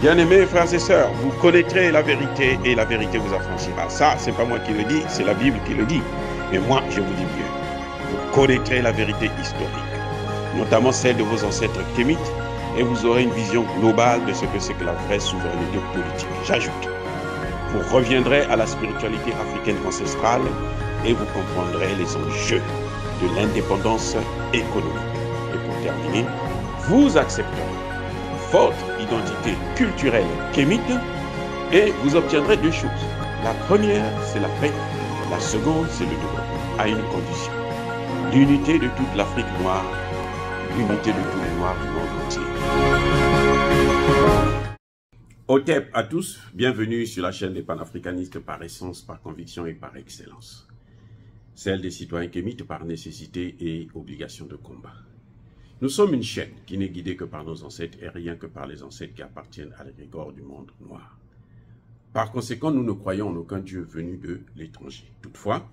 Bien-aimés frères et sœurs, vous connaîtrez la vérité et la vérité vous affranchira. Ça, c'est pas moi qui le dis, c'est la Bible qui le dit. Mais moi, je vous dis mieux. Vous connaîtrez la vérité historique, notamment celle de vos ancêtres kémites, et vous aurez une vision globale de ce que c'est que la vraie souveraineté politique. J'ajoute, vous reviendrez à la spiritualité africaine ancestrale et vous comprendrez les enjeux de l'indépendance économique. Et pour terminer, vous accepterez votre identité culturelle kémite et vous obtiendrez deux choses. La première, c'est la paix. La seconde, c'est le développement, à une condition. L'unité de toute l'Afrique noire, l'unité de tous les Noirs du monde entier. Otep à tous, bienvenue sur la chaîne des panafricanistes par essence, par conviction et par excellence. Celle des citoyens kémites par nécessité et obligation de combat. Nous sommes une chaîne qui n'est guidée que par nos ancêtres et rien que par les ancêtres qui appartiennent à l'égrégore du monde noir. Par conséquent, nous ne croyons en aucun Dieu venu de l'étranger. Toutefois,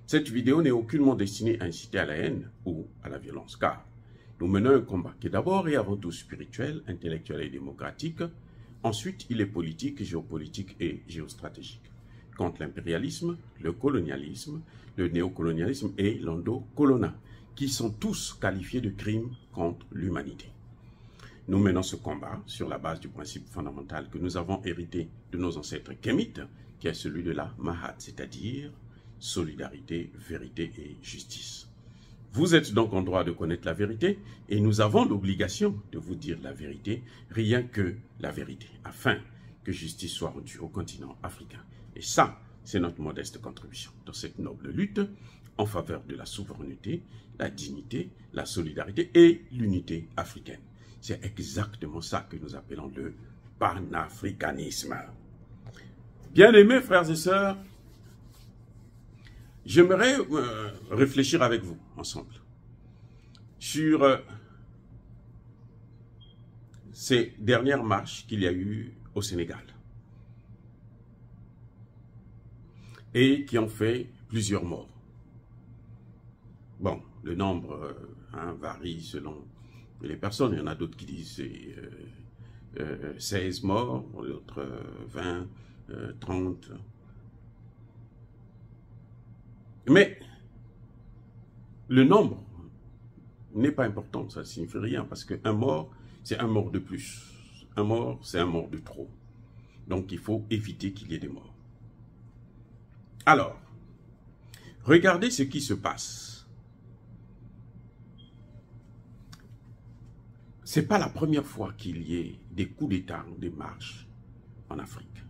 cette vidéo n'est aucunement destinée à inciter à la haine ou à la violence, car nous menons un combat qui est d'abord et avant tout spirituel, intellectuel et démocratique. Ensuite, il est politique, géopolitique et géostratégique. Contre l'impérialisme, le colonialisme, le néocolonialisme et l'endocolonat, qui sont tous qualifiés de crimes contre l'humanité. Nous menons ce combat sur la base du principe fondamental que nous avons hérité de nos ancêtres kémites, qui est celui de la Mahat, c'est-à-dire solidarité, vérité et justice. Vous êtes donc en droit de connaître la vérité et nous avons l'obligation de vous dire la vérité, rien que la vérité, afin que justice soit rendue au continent africain. Et ça, c'est notre modeste contribution dans cette noble lutte en faveur de la souveraineté, la dignité, la solidarité et l'unité africaine. C'est exactement ça que nous appelons le panafricanisme. Bien-aimés frères et sœurs, j'aimerais réfléchir avec vous ensemble sur ces dernières marches qu'il y a eu au Sénégal et qui ont fait plusieurs morts. Bon, le nombre varie selon les personnes. Il y en a d'autres qui disent 16 morts, d'autres 20, 30. Mais le nombre n'est pas important, ça ne signifie rien, parce qu'un mort, c'est un mort de plus. Un mort, c'est un mort de trop. Donc il faut éviter qu'il y ait des morts. Alors, regardez ce qui se passe. Ce n'est pas la première fois qu'il y ait des coups d'État, des marches en Afrique.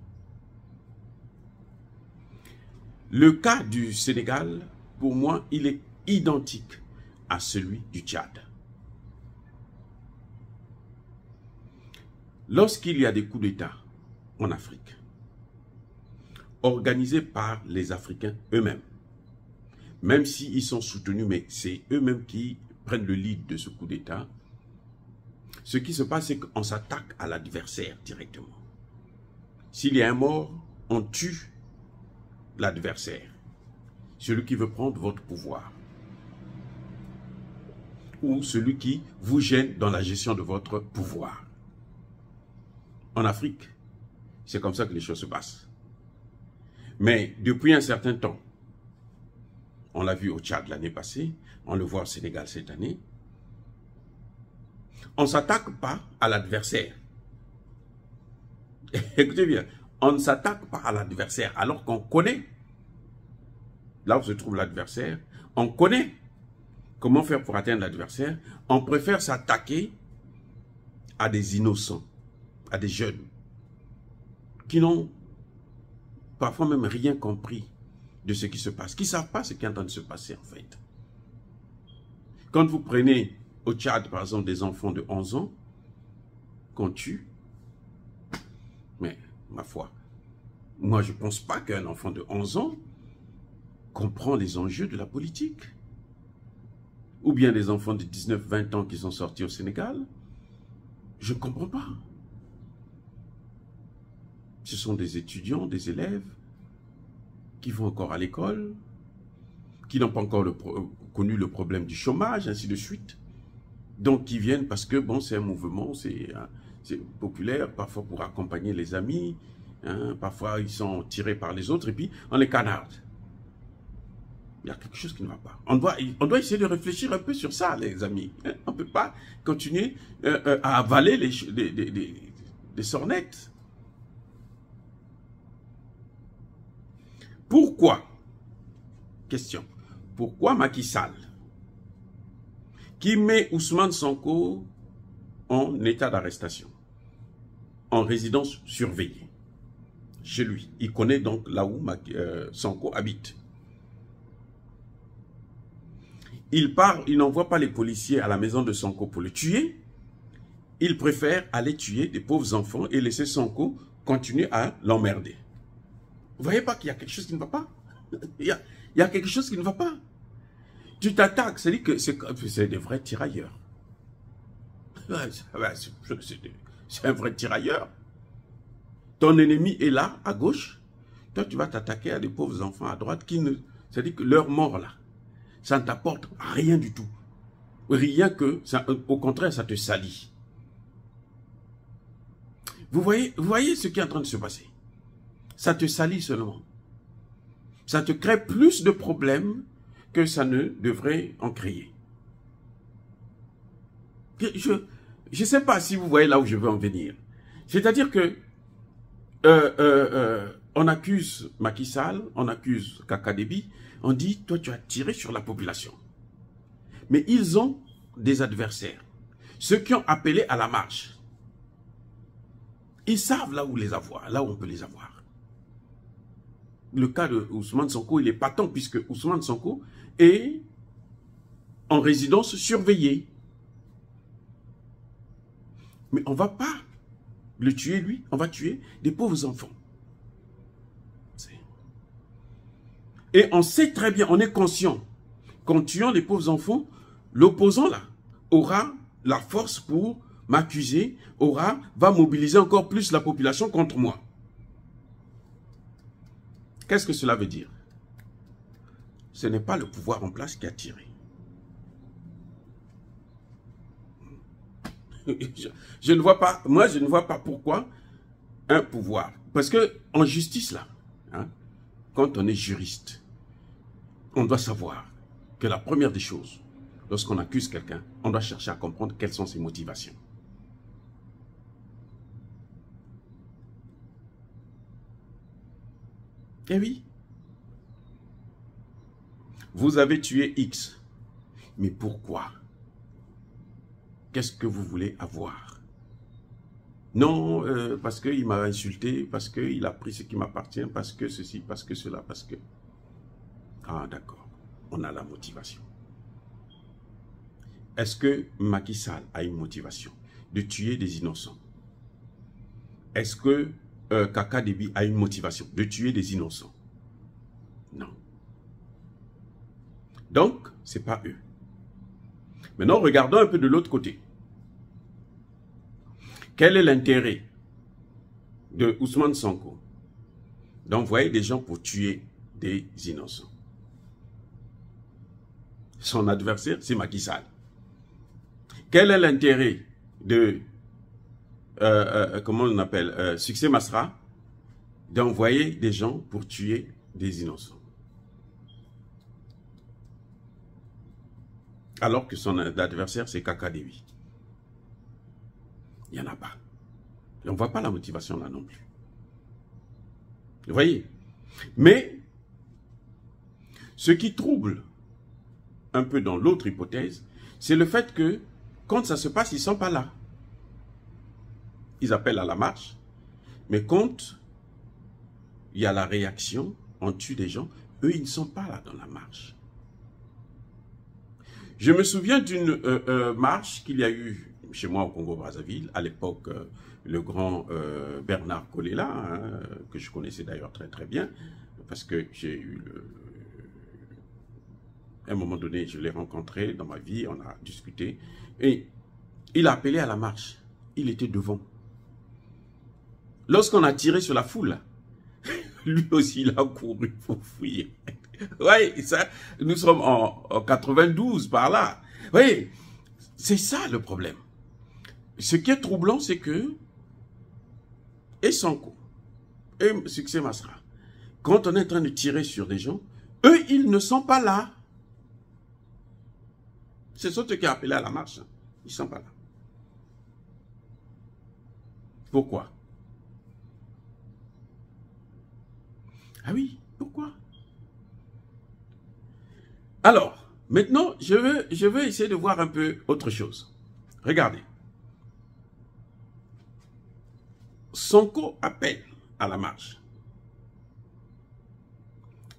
Le cas du Sénégal, pour moi, il est identique à celui du Tchad. Lorsqu'il y a des coups d'État en Afrique, organisés par les Africains eux-mêmes, même s'ils sont soutenus, mais c'est eux-mêmes qui prennent le lead de ce coup d'État, ce qui se passe, c'est qu'on s'attaque à l'adversaire directement. S'il y a un mort, on tue l'adversaire, celui qui veut prendre votre pouvoir, ou celui qui vous gêne dans la gestion de votre pouvoir. En Afrique, c'est comme ça que les choses se passent. Mais depuis un certain temps, on l'a vu au Tchad l'année passée, on le voit au Sénégal cette année, on ne s'attaque pas à l'adversaire. Écoutez bien, on ne s'attaque pas à l'adversaire alors qu'on connaît là où se trouve l'adversaire, on connaît comment faire pour atteindre l'adversaire, on préfère s'attaquer à des innocents, à des jeunes qui n'ont parfois même rien compris de ce qui se passe, qui ne savent pas ce qui est en train de se passer en fait. Quand vous prenez au Tchad, par exemple, des enfants de 11 ans qu'on tue, mais ma foi, moi je ne pense pas qu'un enfant de 11 ans comprend les enjeux de la politique. Ou bien des enfants de 19-20 ans qui sont sortis au Sénégal, je ne comprends pas. Ce sont des étudiants, des élèves qui vont encore à l'école, qui n'ont pas encore connu le problème du chômage, ainsi de suite. Donc, qui viennent parce que, bon, c'est un mouvement, c'est populaire, parfois pour accompagner les amis, hein, parfois ils sont tirés par les autres et puis on les canarde. Il y a quelque chose qui ne va pas. On doit essayer de réfléchir un peu sur ça, les amis. Hein. On ne peut pas continuer à avaler des sornettes. Pourquoi? Question. Pourquoi Macky Sall, qui met Ousmane Sonko en état d'arrestation, en résidence surveillée, chez lui, il connaît donc là où Sonko habite. Il part, il n'envoie pas les policiers à la maison de Sonko pour le tuer. Il préfère aller tuer des pauvres enfants et laisser Sonko continuer à l'emmerder. Vous voyez pas qu'il y a quelque chose qui ne va pas? Il y a quelque chose qui ne va pas. Tu t'attaques, c'est-à-dire que c'est des vrais tirailleurs. C'est un vrai tirailleur. Ton ennemi est là, à gauche. Toi, tu vas t'attaquer à des pauvres enfants à droite qui ne... C'est-à-dire que leur mort, là, ça ne t'apporte rien du tout. Rien que, ça, au contraire, ça te salit. Vous voyez ce qui est en train de se passer? Ça te salit seulement. Ça te crée plus de problèmes que ça ne devrait en créer. Je ne sais pas si vous voyez là où je veux en venir. C'est-à-dire que on accuse Macky Sall, on accuse Kaka Déby, on dit, toi tu as tiré sur la population. Mais ils ont des adversaires. Ceux qui ont appelé à la marche. Ils savent là où les avoir, là où on peut les avoir. Le cas de Ousmane Sonko, il est patent puisque Ousmane Sonko est en résidence surveillée. Mais on ne va pas le tuer, lui. On va tuer des pauvres enfants. Et on sait très bien, on est conscient qu'en tuant les pauvres enfants, l'opposant là aura la force pour m'accuser, va mobiliser encore plus la population contre moi. Qu'est-ce que cela veut dire? Ce n'est pas le pouvoir en place qui a tiré. Je ne vois pas, moi je ne vois pas pourquoi un pouvoir. Parce que en justice là, hein, quand on est juriste, on doit savoir que la première des choses, lorsqu'on accuse quelqu'un, on doit chercher à comprendre quelles sont ses motivations. Eh oui. Vous avez tué X. Mais pourquoi? Qu'est-ce que vous voulez avoir? Non, parce qu'il m'a insulté, parce qu'il a pris ce qui m'appartient, parce que ceci, parce que cela, parce que... Ah, d'accord. On a la motivation. Est-ce que Macky Sall a une motivation de tuer des innocents? Est-ce que Kaka Déby a une motivation de tuer des innocents? Non. Donc, ce n'est pas eux. Maintenant, regardons un peu de l'autre côté. Quel est l'intérêt de Ousmane Sonko d'envoyer des gens pour tuer des innocents? Son adversaire, c'est Macky Sall. Quel est l'intérêt de, comment on appelle, Succès Masra, d'envoyer des gens pour tuer des innocents? Alors que son adversaire, c'est Kaka Déby. Il n'y en a pas. Et on ne voit pas la motivation là non plus. Vous voyez? Mais, ce qui trouble un peu dans l'autre hypothèse, c'est le fait que quand ça se passe, ils ne sont pas là. Ils appellent à la marche, mais quand il y a la réaction, on tue des gens, eux, ils ne sont pas là dans la marche. Je me souviens d'une marche qu'il y a eu chez moi au Congo-Brazzaville, à l'époque, le grand Bernard Kolela, hein, que je connaissais d'ailleurs très très bien, parce que j'ai eu à un moment donné, je l'ai rencontré dans ma vie, on a discuté, et il a appelé à la marche. Il était devant. Lorsqu'on a tiré sur la foule, lui aussi, il a couru pour fuir. Oui, ça, nous sommes en 92 par là. Oui, c'est ça le problème. ce qui est troublant, c'est que, et Sonko, et Succès Masra, quand on est en train de tirer sur des gens, eux, ils ne sont pas là. Ce sont ceux qui ont appelé à la marche. Ils ne sont pas là. Pourquoi? Ah oui, pourquoi? Alors, maintenant, je veux essayer de voir un peu autre chose. Regardez. Sonko appelle à la marche.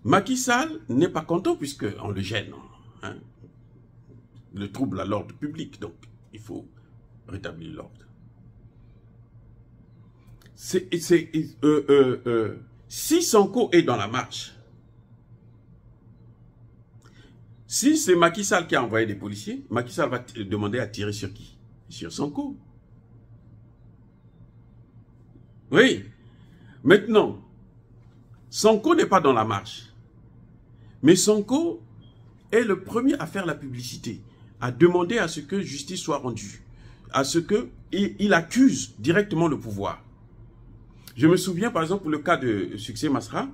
Macky Sall n'est pas content puisqu'on le gêne. Hein? Le trouble à l'ordre public, donc il faut rétablir l'ordre. Si Sonko est dans la marche, si c'est Macky Sall qui a envoyé des policiers, Macky Sall va demander à tirer sur qui? Sur Sonko. Oui. Maintenant, Sonko n'est pas dans la marche. Mais Sonko est le premier à faire la publicité, à demander à ce que justice soit rendue, à ce qu'il accuse directement le pouvoir. Je me souviens par exemple pour le cas de Succès Masra,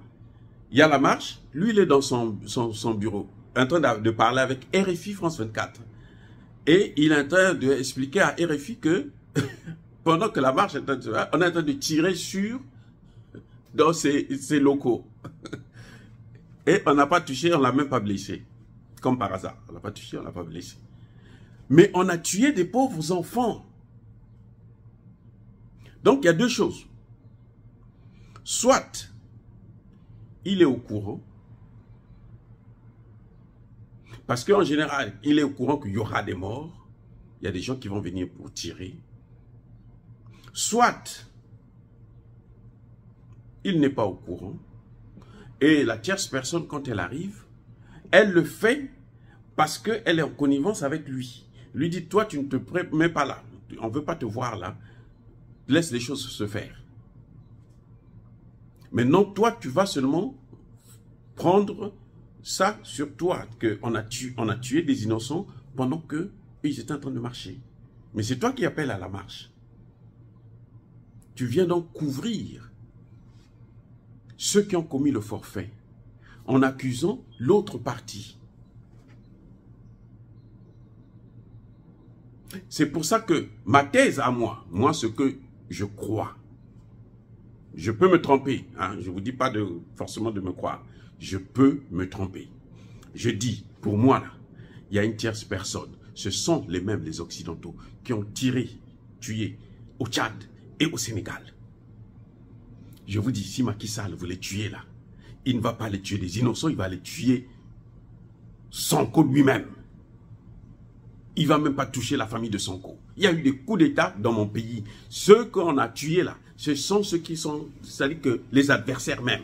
il y a la marche, lui il est dans son bureau, en train de parler avec RFI France 24. Et il est en train d'expliquer à RFI que pendant que la marche est en train de se faire, on est en train de tirer dans ses locaux. Et on n'a pas touché, on ne l'a même pas blessé. Comme par hasard. On n'a pas touché, on ne l'a pas blessé. Mais on a tué des pauvres enfants. Donc il y a deux choses. Soit il est au courant, parce qu'en général, il est au courant qu'il y aura des morts. Il y a des gens qui vont venir pour tirer. Soit il n'est pas au courant. Et la tierce personne, quand elle arrive, elle le fait parce qu'elle est en connivence avec lui. Lui dit, toi, tu ne te mets pas là. On ne veut pas te voir là. Laisse les choses se faire. Maintenant, toi, tu vas seulement prendre ça sur toi, qu'on a tué des innocents pendant qu'ils étaient en train de marcher. Mais c'est toi qui appelles à la marche. Tu viens donc couvrir ceux qui ont commis le forfait en accusant l'autre partie. C'est pour ça que ma thèse à moi ce que je crois, je peux me tromper, hein, je ne vous dis pas forcément de me croire, je peux me tromper. Je dis, pour moi, là, il y a une tierce personne, ce sont les Occidentaux, qui ont tué au Tchad et au Sénégal. Je vous dis, si Macky Sall veut les tuer là, il ne va pas les tuer des innocents, il va les tuer Sonko lui-même. Il ne va même pas toucher la famille de Sonko. Il y a eu des coups d'État dans mon pays. Ceux qu'on a tués là, ce sont ceux qui sont, c'est-à-dire que les adversaires même.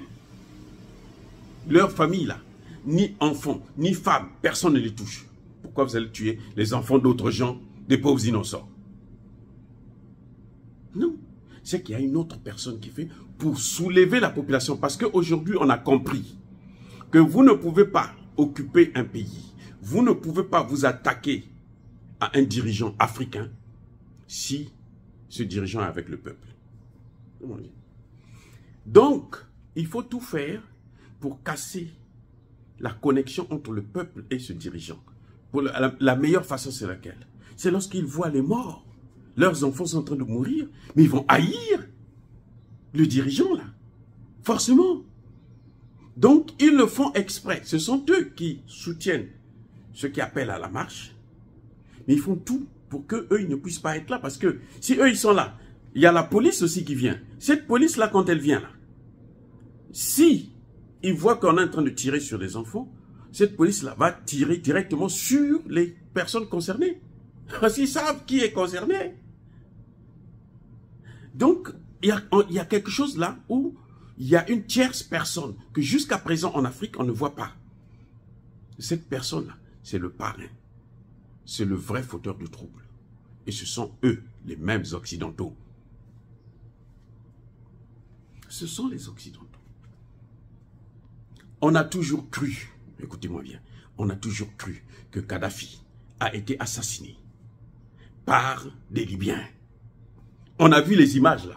Leur famille là, ni enfants, ni femmes, personne ne les touche. Pourquoi vous allez tuer les enfants d'autres gens, des pauvres innocents? Non. C'est qu'il y a une autre personne qui fait pour soulever la population. Parce qu'aujourd'hui, on a compris que vous ne pouvez pas occuper un pays. Vous ne pouvez pas vous attaquer à un dirigeant africain si ce dirigeant est avec le peuple. Donc, il faut tout faire pour casser la connexion entre le peuple et ce dirigeant. La meilleure façon, c'est laquelle? C'est lorsqu'ils voient les morts. Leurs enfants sont en train de mourir, mais ils vont haïr le dirigeant, là. Forcément. Donc, ils le font exprès. Ce sont eux qui soutiennent ceux qui appellent à la marche. Mais ils font tout pour qu'eux, ils ne puissent pas être là. Parce que si eux, ils sont là, il y a la police aussi qui vient. Cette police-là, quand elle vient là, si ils voient qu'on est en train de tirer sur les enfants, cette police-là va tirer directement sur les personnes concernées. Parce qu'ils savent qui est concerné. Donc, il y a quelque chose là où il y a une tierce personne que jusqu'à présent en Afrique, on ne voit pas. Cette personne-là, c'est le parrain. C'est le vrai fauteur de troubles. Et ce sont eux, les mêmes Occidentaux. Ce sont les Occidentaux. On a toujours cru, écoutez-moi bien, on a toujours cru que Kadhafi a été assassiné par des Libyens. On a vu les images là.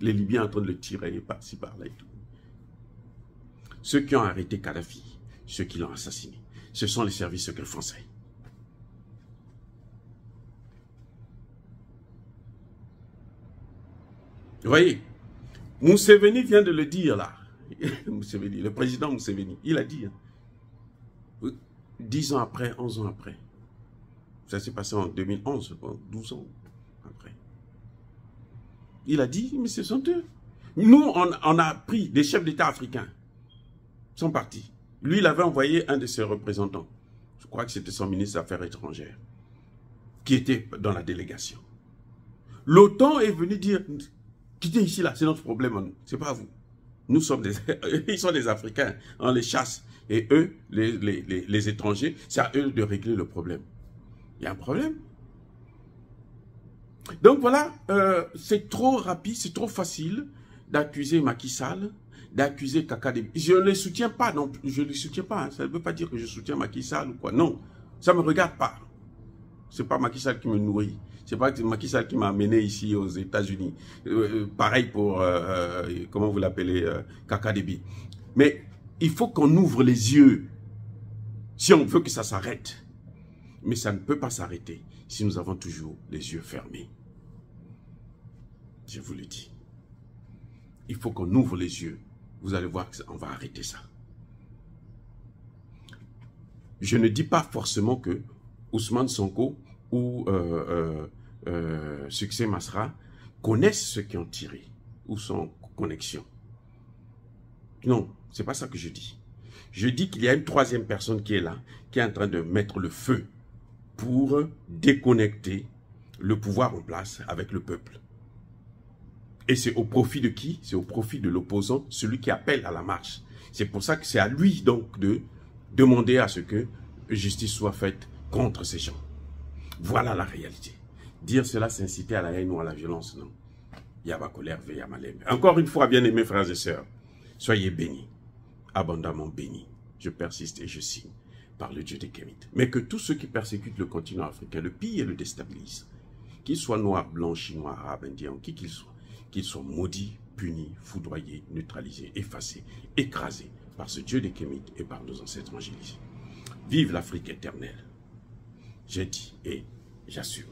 Les Libyens en train de le tirer par-ci, par-là et tout. Ceux qui ont arrêté Kadhafi, ceux qui l'ont assassiné, ce sont les services secrets français. Vous voyez, Museveni vient de le dire là. Museveni, le président Museveni, il a dit, 10 ans après, 11 ans après. Ça s'est passé en 2011, 12 ans après. Il a dit, mais ce sont eux. Nous, on a pris des chefs d'État africains. Ils sont partis. Lui, il avait envoyé un de ses représentants. Je crois que c'était son ministre des Affaires étrangères. Qui était dans la délégation. L'OTAN est venu dire, quittez ici là, c'est notre problème. C'est pas vous. Nous sommes des... Ils sont des Africains. On les chasse. Et eux, les étrangers, c'est à eux de régler le problème. Il y a un problème. Donc voilà, c'est trop rapide, c'est trop facile d'accuser Macky Sall, d'accuser Kaka Déby. Je ne les soutiens pas, non, je ne les soutiens pas. Hein. Ça ne veut pas dire que je soutiens Macky Sall ou quoi. Non, ça ne me regarde pas. Ce n'est pas Macky Sall qui me nourrit. Ce n'est pas Macky Sall qui m'a amené ici aux États-Unis. Pareil pour, comment vous l'appelez, Kaka Déby. Mais il faut qu'on ouvre les yeux si on veut que ça s'arrête. Mais ça ne peut pas s'arrêter si nous avons toujours les yeux fermés. Je vous le dis. Il faut qu'on ouvre les yeux. Vous allez voir qu'on va arrêter ça. Je ne dis pas forcément que Ousmane Sonko ou Succès Masra connaissent ceux qui ont tiré ou sont en connexion. Non, c'est pas ça que je dis. Je dis qu'il y a une troisième personne qui est là, qui est en train de mettre le feu pour déconnecter le pouvoir en place avec le peuple. Et c'est au profit de qui? C'est au profit de l'opposant, celui qui appelle à la marche. C'est pour ça que c'est à lui donc de demander à ce que justice soit faite contre ces gens. Voilà la réalité. Dire cela, c'est inciter à la haine ou à la violence, non. Yaba colère, veya malem. Encore une fois, bien-aimés frères et sœurs, soyez bénis, abondamment bénis. Je persiste et je signe par le Dieu des Kémites. Mais que tous ceux qui persécutent le continent africain, le pillent et le déstabilisent, qu'ils soient noirs, blancs, chinois, arabes, indiens, qui qu'ils soient maudits, punis, foudroyés, neutralisés, effacés, écrasés par ce Dieu des Kémites et par nos ancêtres angélisés. Vive l'Afrique éternelle. J'ai dit et j'assume.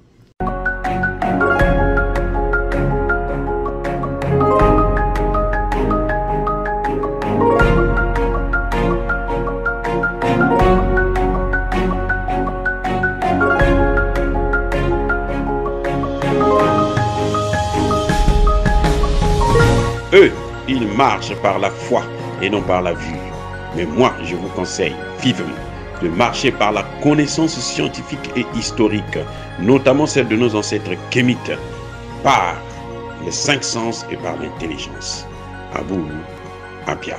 Eux, ils marchent par la foi et non par la vue. Mais moi, je vous conseille vivement de marcher par la connaissance scientifique et historique, notamment celle de nos ancêtres kémites, par les 5 sens et par l'intelligence. Abou Abia.